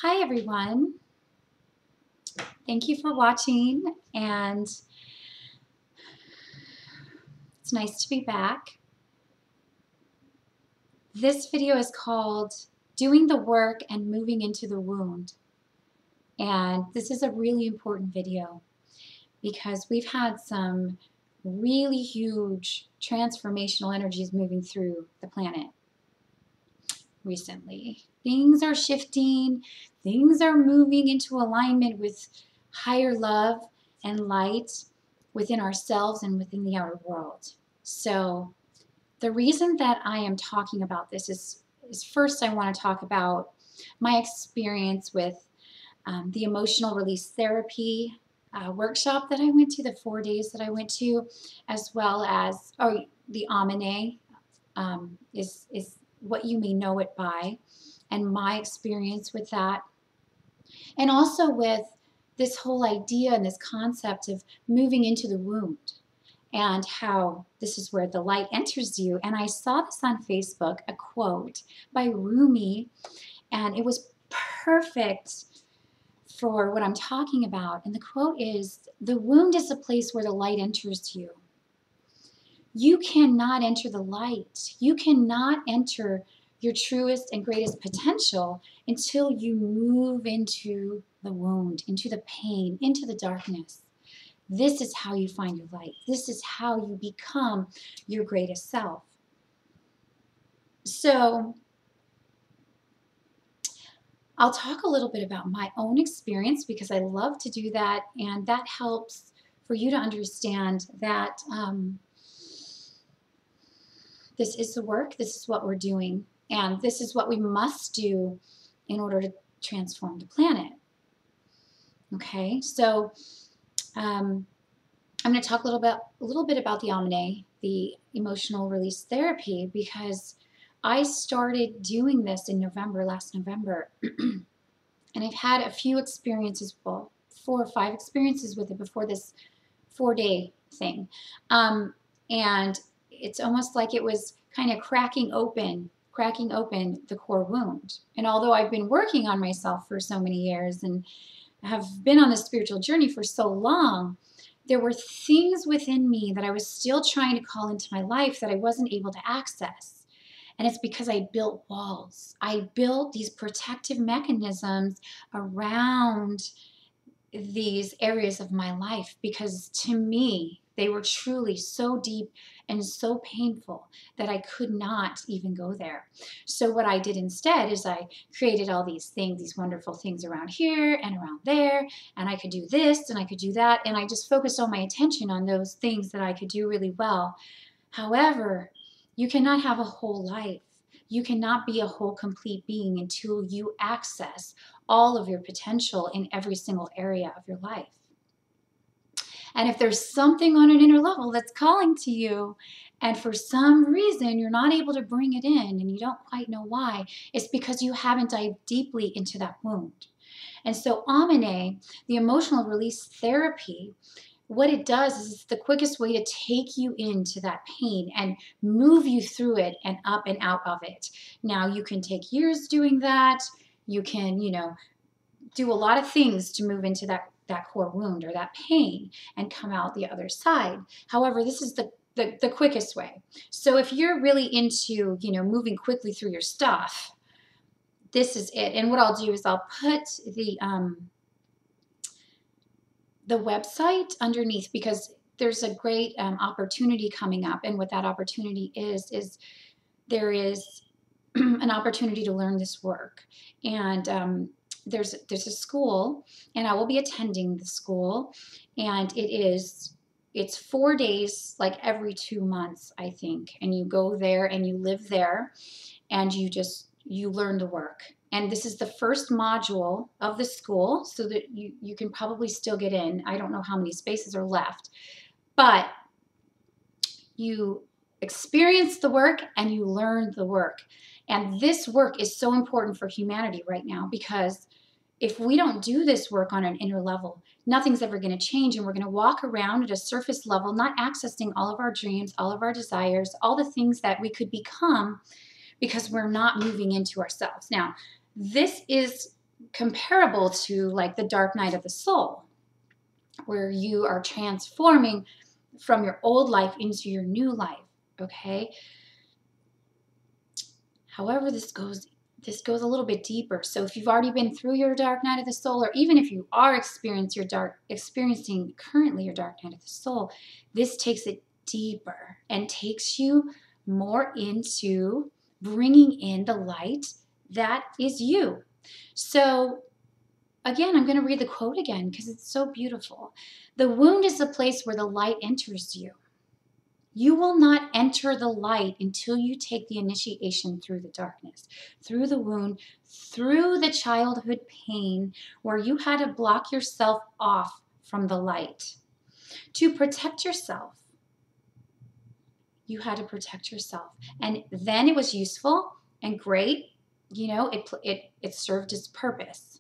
Hi everyone. Thank you for watching, and it's nice to be back. This video is called Doing the Work and Moving into the Wound. And this is a really important video because we've had some really huge transformational energies moving through the planet recently. Things are shifting, things are moving into alignment with higher love and light within ourselves and within the outer world. So the reason that I am talking about this is first I want to talk about my experience with the emotional release therapy workshop that I went to, the 4 days that I went to, as well as the Amanae is what you may know it by, and my experience with that, and also with this whole idea and this concept of moving into the wound and how this is where the light enters you. And I saw this on Facebook, a quote by Rumi, and it was perfect for what I'm talking about. And the quote is, "The wound is the place where the light enters you. You cannot enter the light. You cannot enter your truest and greatest potential until you move into the wound, into the pain, into the darkness. This is how you find your light. This is how you become your greatest self." So I'll talk a little bit about my own experience because I love to do that, and that helps for you to understand that this is the work, this is what we're doing, and this is what we must do in order to transform the planet. Okay, so I'm going to talk a little bit about the Amanae, the emotional release therapy, because I started doing this in November, last November, and I've had a few experiences, well, 4 or 5 experiences with it before this 4-day thing, and it's almost like it was kind of cracking open the core wound. And although I've been working on myself for so many years and have been on this spiritual journey for so long, there were things within me that I was still trying to call into my life that I wasn't able to access. And it's because I built walls. I built these protective mechanisms around these areas of my life because to me, they were truly so deep and so painful that I could not even go there. So what I did instead is I created all these things, these wonderful things around here and around there, and I could do this and I could do that, and I just focused all my attention on those things that I could do really well. However, you cannot have a whole life. You cannot be a whole, complete being until you access all of your potential in every single area of your life. And if there's something on an inner level that's calling to you, and for some reason you're not able to bring it in and you don't quite know why, it's because you haven't dived deeply into that wound. And so Amanae, the emotional release therapy, what it does is it's the quickest way to take you into that pain and move you through it and up and out of it. Now, you can take years doing that. You can, do a lot of things to move into that core wound or that pain and come out the other side. However, this is the quickest way. So if you're really into, moving quickly through your stuff, this is it. And what I'll do is I'll put the website underneath because there's a great opportunity coming up. And what that opportunity is there is an opportunity to learn this work. And there's a school, and I will be attending the school, and it's 4 days, like every 2 months, I think, and you go there and you live there and you learn the work. And this is the first module of the school, so that you can probably still get in. I don't know how many spaces are left, but you experience the work and you learn the work. And this work is so important for humanity right now, because if we don't do this work on an inner level, nothing's ever going to change, and we're going to walk around at a surface level, not accessing all of our dreams, all of our desires, all the things that we could become, because we're not moving into ourselves. Now, this is comparable to like the dark night of the soul, where you are transforming from your old life into your new life, okay? However, this goes a little bit deeper. So if you've already been through your dark night of the soul, or even if you are experiencing currently your dark night of the soul, this takes it deeper and takes you more into bringing in the light that is you. So again, I'm going to read the quote again because it's so beautiful. The wound is the place where the light enters you. You will not enter the light until you take the initiation through the darkness, through the wound, through the childhood pain where you had to block yourself off from the light. To protect yourself, you had to protect yourself. And then it was useful and great. You know, it served its purpose.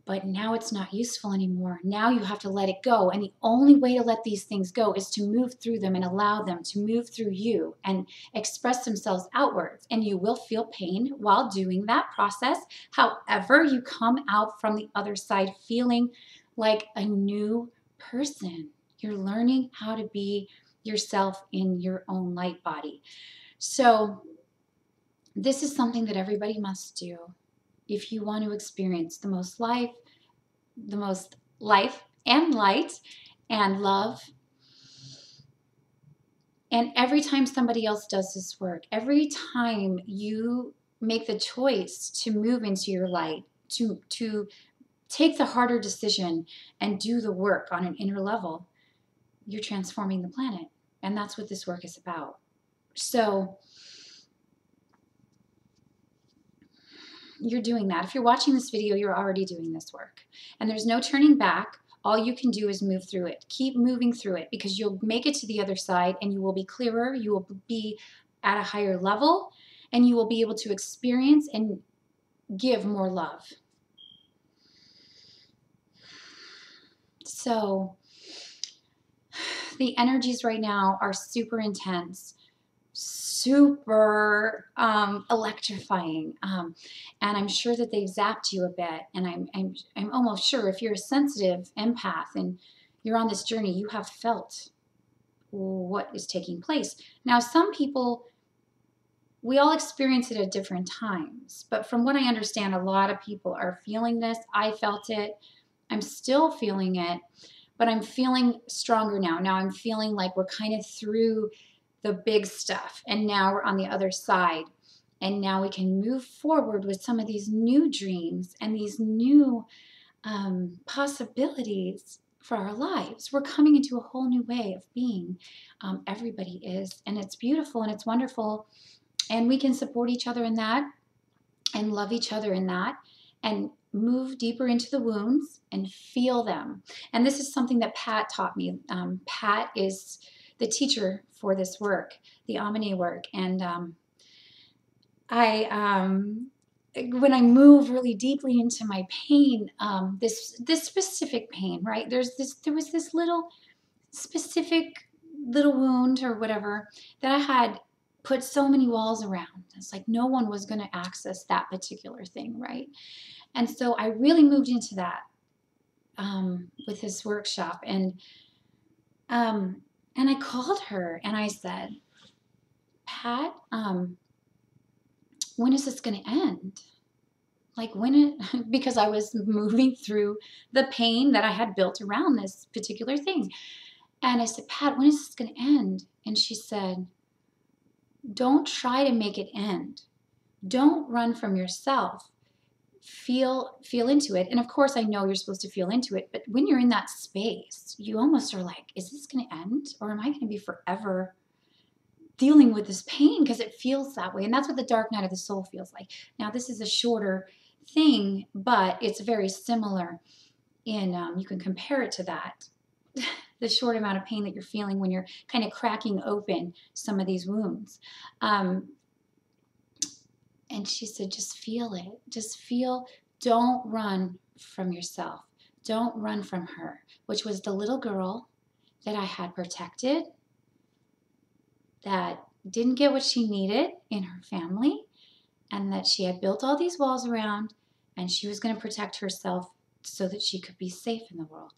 But now it's not useful anymore. Now you have to let it go. And the only way to let these things go is to move through them and allow them to move through you and express themselves outwards. And you will feel pain while doing that process. However, you come out from the other side feeling like a new person. You're learning how to be yourself in your own light body. So this is something that everybody must do if you want to experience the most life and light and love. And every time somebody else does this work, every time you make the choice to move into your light, to take the harder decision and do the work on an inner level, you're transforming the planet. And that's what this work is about. So you're doing that. If you're watching this video, you're already doing this work. And there's no turning back. All you can do is move through it. Keep moving through it because you'll make it to the other side and you will be clearer. You will be at a higher level and you will be able to experience and give more love. So the energies right now are super intense, super electrifying, and I'm sure that they've zapped you a bit. And I'm almost sure if you're a sensitive empath and you're on this journey, you have felt what is taking place. Now, some people, we all experience it at different times, but from what I understand, a lot of people are feeling this. I felt it. I'm still feeling it, but I'm feeling stronger now. Now I'm feeling like we're kind of through the big stuff and now we're on the other side, and now we can move forward with some of these new dreams and these new possibilities for our lives. We're coming into a whole new way of being. Everybody is, and it's beautiful and it's wonderful, and we can support each other in that and love each other in that and move deeper into the wounds and feel them. And this is something that Pat taught me. Pat is the teacher for this work, the Amanae work. And when I move really deeply into my pain, this specific pain, right? There was this little specific little wound or whatever that I had put so many walls around. It's like no one was going to access that particular thing, right? And so I really moved into that with this workshop, and I called her and I said, Pat, when is this going to end? Like because I was moving through the pain that I had built around this particular thing. And I said, Pat, when is this going to end? And she said, don't try to make it end. Don't run from yourself. Feel into it. And of course, I know you're supposed to feel into it, but when you're in that space, you almost are like, is this going to end? Or am I going to be forever dealing with this pain? Because it feels that way. And that's what the dark night of the soul feels like. Now, this is a shorter thing, but it's very similar in, you can compare it to that. The short amount of pain that you're feeling when you're kind of cracking open some of these wounds. And she said, just feel it. Just feel. Don't run from yourself. Don't run from her, which was the little girl that I had protected, that didn't get what she needed in her family, and that she had built all these walls around, and she was going to protect herself so that she could be safe in the world.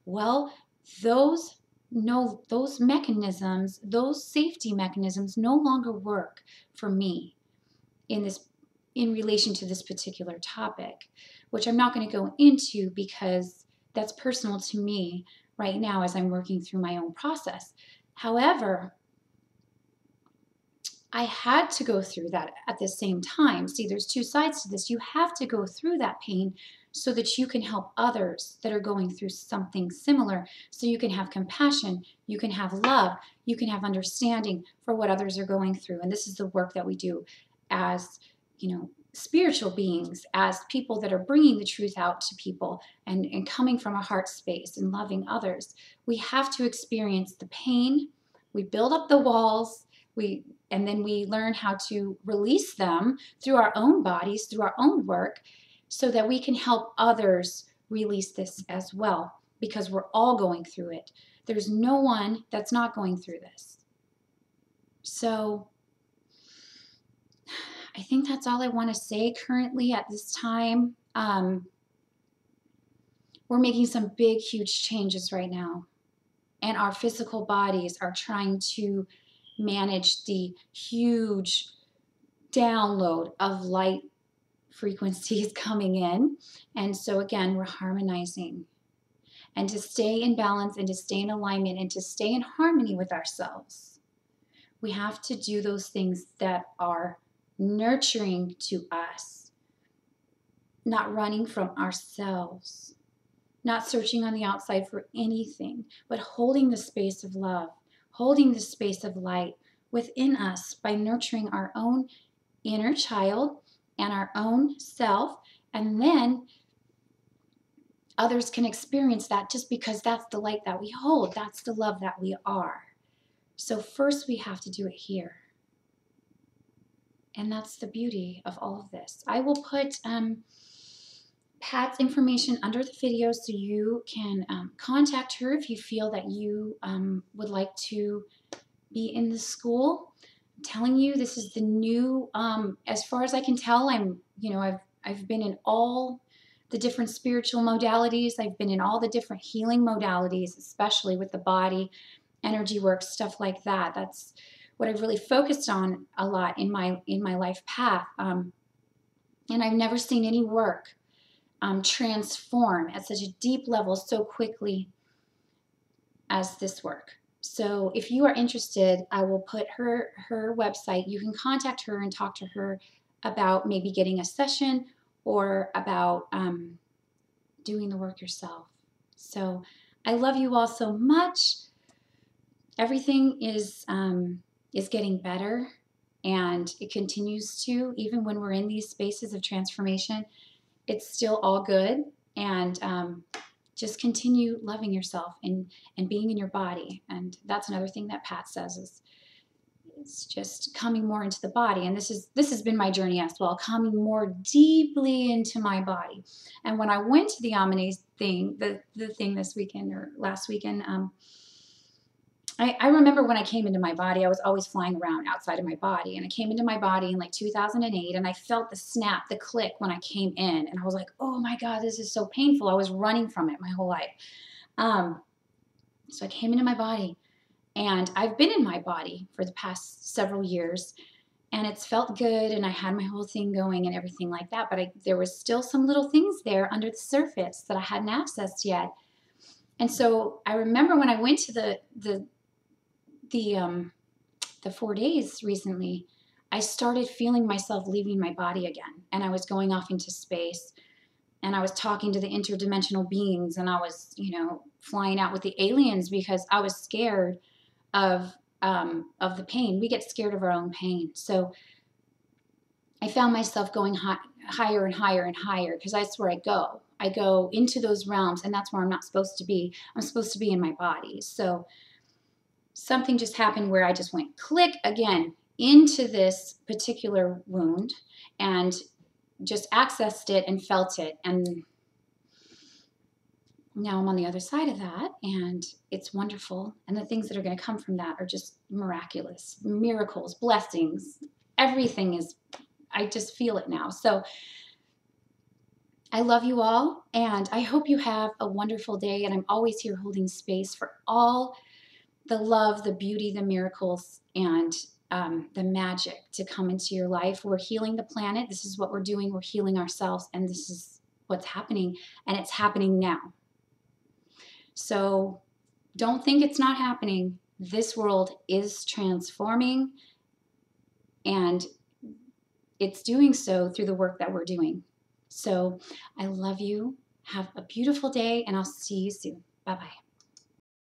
Well, those those mechanisms, those safety mechanisms no longer work for me in relation to this particular topic, which I'm not going to go into because that's personal to me right now as I'm working through my own process. However, I had to go through that at the same time. See, there's two sides to this. You have to go through that pain so that you can help others that are going through something similar. So you can have compassion, you can have love, you can have understanding for what others are going through. And this is the work that we do as, spiritual beings, as people that are bringing the truth out to people and coming from a heart space and loving others. We have to experience the pain. We build up the walls. And then we learn how to release them through our own bodies, through our own work, so that we can help others release this as well, because we're all going through it. There's no one that's not going through this. So I think that's all I want to say currently at this time. We're making some big, huge changes right now, and our physical bodies are trying to manage the huge download of light frequencies coming in. And so again, we're harmonizing. And to stay in balance and to stay in alignment and to stay in harmony with ourselves, we have to do those things that are nurturing to us, not running from ourselves, not searching on the outside for anything, but holding the space of love, holding the space of light within us by nurturing our own inner child and our own self. And then others can experience that just because that's the light that we hold. That's the love that we are. So first we have to do it here. And that's the beauty of all of this. I will put Pat's information under the video so you can contact her if you feel that you would like to be in the school. I'm telling you, this is the new, as far as I can tell, I've been in all the different spiritual modalities. I've been in all the different healing modalities, especially with the body, energy work, stuff like that. That's what I've really focused on a lot in my life path. And I've never seen any work transform at such a deep level so quickly as this work. So if you are interested, I will put her website. You can contact her and talk to her about maybe getting a session or about doing the work yourself. So I love you all so much. Everything is getting better, and it continues to, even when we're in these spaces of transformation, it's still all good. And just continue loving yourself and being in your body. And that's another thing that Pat says is it's just coming more into the body. And this has been my journey as well, coming more deeply into my body. And when I went to the Amanae thing, the thing this weekend or last weekend, I remember when I came into my body, I was always flying around outside of my body. And I came into my body in like 2008, and I felt the snap, the click when I came in. And I was like, oh my God, this is so painful. I was running from it my whole life. So I came into my body, and I've been in my body for the past several years, and it's felt good, and I had my whole thing going and everything like that. But there was still some little things there under the surface that I hadn't accessed yet. And so I remember when I went to the 4 days recently, I started feeling myself leaving my body again, and I was going off into space, and I was talking to the interdimensional beings, and I was, flying out with the aliens because I was scared of the pain. We get scared of our own pain. So I found myself going higher and higher and higher, because that's where I go. I go into those realms, and that's where I'm not supposed to be. I'm supposed to be in my body. So something just happened where I just went click again into this particular wound and just accessed it and felt it. And now I'm on the other side of that, and it's wonderful. And the things that are going to come from that are just miraculous, miracles, blessings. Everything is, I just feel it now. So I love you all, and I hope you have a wonderful day, and I'm always here holding space for all the love, the beauty, the miracles, and the magic to come into your life. We're healing the planet. This is what we're doing. We're healing ourselves, and this is what's happening, and it's happening now. So don't think it's not happening. This world is transforming, and it's doing so through the work that we're doing. So I love you. Have a beautiful day, and I'll see you soon. Bye-bye.